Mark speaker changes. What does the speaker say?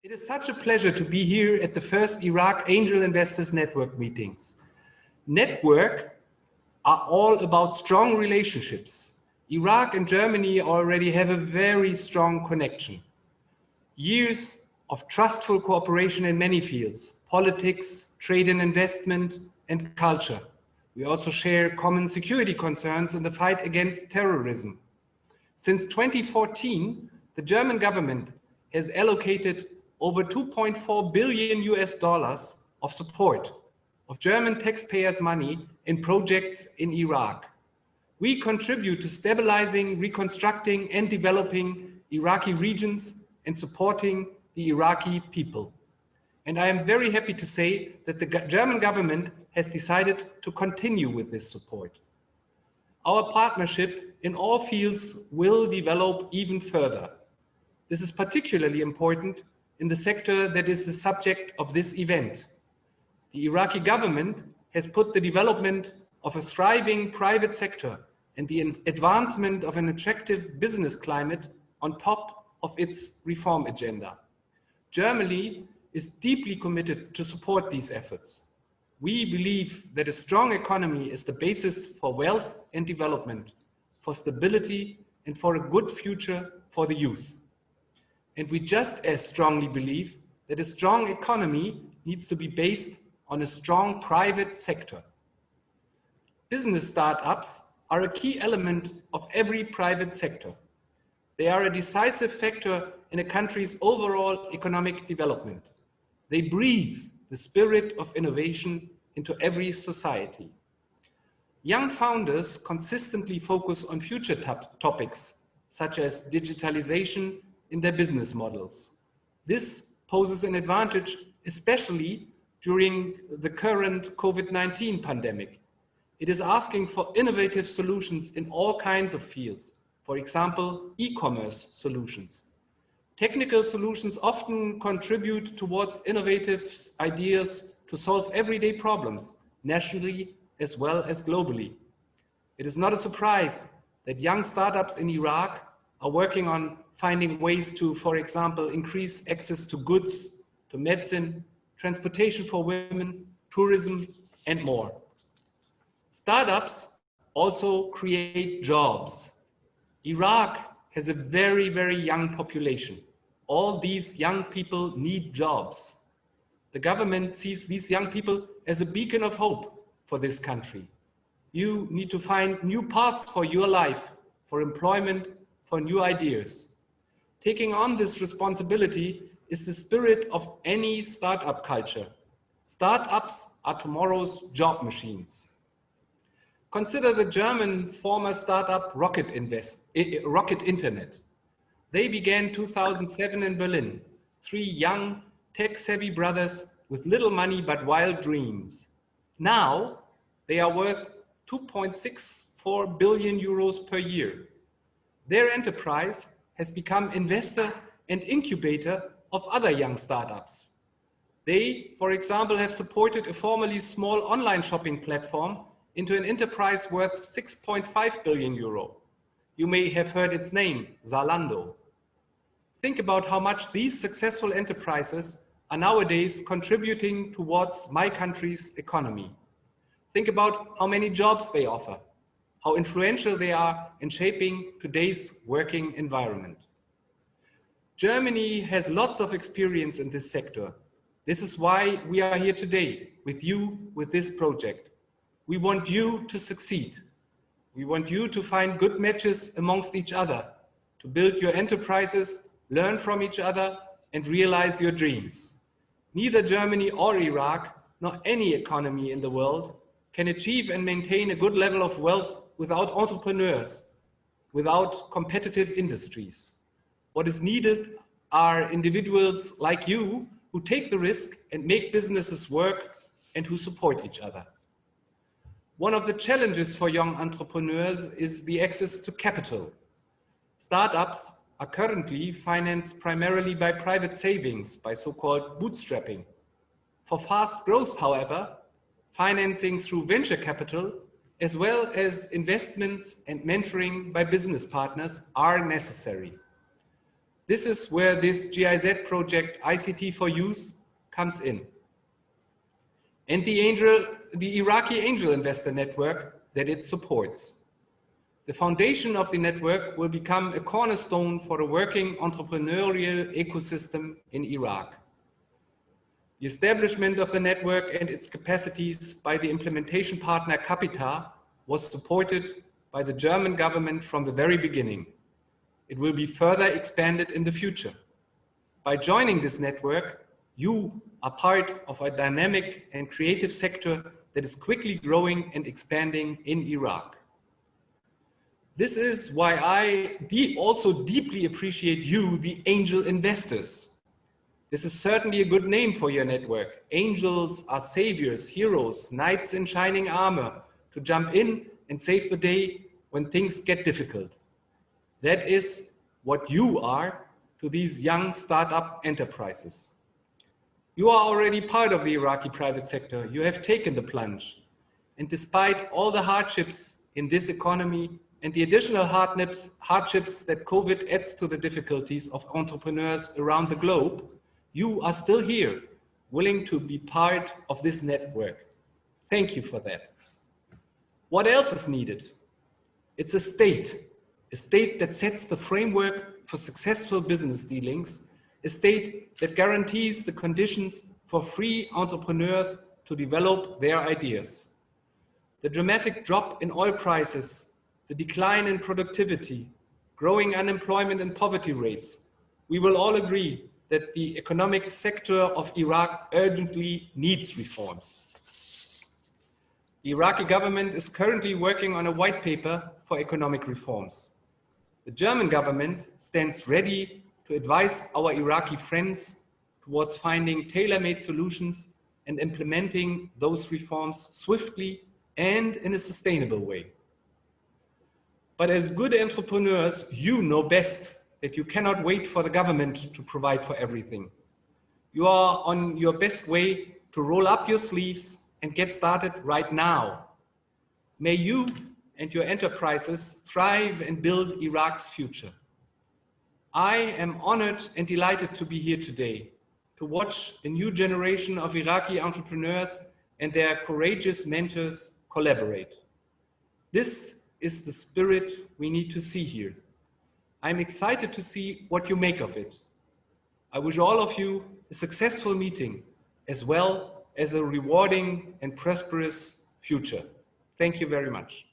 Speaker 1: It is such a pleasure to be here at the first Iraq Angel Investors Network meetings. Network are all about strong relationships. Iraq and Germany already have a very strong connection. Years of trustful cooperation in many fields, politics, trade and investment, and culture. We also share common security concerns in the fight against terrorism. Since 2014, the German government has allocated over 2.4 billion US dollars of support of German taxpayers' money in projects in Iraq. We contribute to stabilizing, reconstructing, and developing Iraqi regions and supporting the Iraqi people. And I am very happy to say that the German government has decided to continue with this support. Our partnership in all fields will develop even further. This is particularly important in the sector that is the subject of this event. The Iraqi government has put the development of a thriving private sector and the advancement of an attractive business climate on top of its reform agenda. Germany is deeply committed to support these efforts. We believe that a strong economy is the basis for wealth and development, for stability, and for a good future for the youth. And we just as strongly believe that a strong economy needs to be based on a strong private sector. Business startups are a key element of every private sector. They are a decisive factor in a country's overall economic development. They breathe the spirit of innovation into every society. Young founders consistently focus on future topics, such as digitalization in their business models. This poses an advantage, especially during the current COVID-19 pandemic. It is asking for innovative solutions in all kinds of fields, for example, e-commerce solutions. Technical solutions often contribute towards innovative ideas to solve everyday problems, nationally as well as globally. It is not a surprise that young startups in Iraq are working on finding ways to, for example, increase access to goods, to medicine, transportation for women, tourism, and more. Startups also create jobs. Iraq has a very, very young population. All these young people need jobs. The government sees these young people as a beacon of hope for this country. You need to find new paths for your life, for employment, for new ideas. Taking on this responsibility is the spirit of any startup culture. Startups are tomorrow's job machines. Consider the German former startup Rocket Internet. They began 2007 in Berlin, 3 young tech-savvy brothers with little money but wild dreams. Now they are worth 2.64 billion euros per year. Their enterprise has become investor and incubator of other young startups. They, for example, have supported a formerly small online shopping platform into an enterprise worth 6.5 billion euro. You may have heard its name, Zalando. Think about how much these successful enterprises are nowadays contributing towards my country's economy. Think about how many jobs they offer, how influential they are in shaping today's working environment. Germany has lots of experience in this sector. This is why we are here today with you with this project. We want you to succeed. We want you to find good matches amongst each other, to build your enterprises, learn from each other, and realize your dreams. Neither Germany or Iraq, nor any economy in the world, can achieve and maintain a good level of wealth without entrepreneurs, without competitive industries. What is needed are individuals like you who take the risk and make businesses work and who support each other. One of the challenges for young entrepreneurs is the access to capital. Startups are currently financed primarily by private savings, by so-called bootstrapping. For fast growth, however, financing through venture capital, as well as investments and mentoring by business partners are necessary. This is where this GIZ project, ICT for Youth, comes in. And the Iraqi Angel Investor Network that it supports. The foundation of the network will become a cornerstone for the working entrepreneurial ecosystem in Iraq. The establishment of the network and its capacities by the implementation partner Capita was supported by the German government from the very beginning. It will be further expanded in the future. By joining this network, you are part of a dynamic and creative sector that is quickly growing and expanding in Iraq. This is why I also deeply appreciate you, the angel investors. This is certainly a good name for your network. Angels are saviors, heroes, knights in shining armor to jump in and save the day when things get difficult. That is what you are to these young startup enterprises. You are already part of the Iraqi private sector. You have taken the plunge. And despite all the hardships in this economy and the additional hardships that COVID adds to the difficulties of entrepreneurs around the globe, you are still here, willing to be part of this network. Thank you for that. What else is needed? It's a state that sets the framework for successful business dealings, a state that guarantees the conditions for free entrepreneurs to develop their ideas. The dramatic drop in oil prices, the decline in productivity, growing unemployment and poverty rates, we will all agree that the economic sector of Iraq urgently needs reforms. The Iraqi government is currently working on a white paper for economic reforms. The German government stands ready to advise our Iraqi friends towards finding tailor-made solutions and implementing those reforms swiftly and in a sustainable way. But as good entrepreneurs, you know best that you cannot wait for the government to provide for everything. You are on your best way to roll up your sleeves and get started right now. May you and your enterprises thrive and build Iraq's future. I am honored and delighted to be here today to watch a new generation of Iraqi entrepreneurs and their courageous mentors collaborate. This is the spirit we need to see here. I'm excited to see what you make of it. I wish all of you a successful meeting as well as a rewarding and prosperous future. Thank you very much.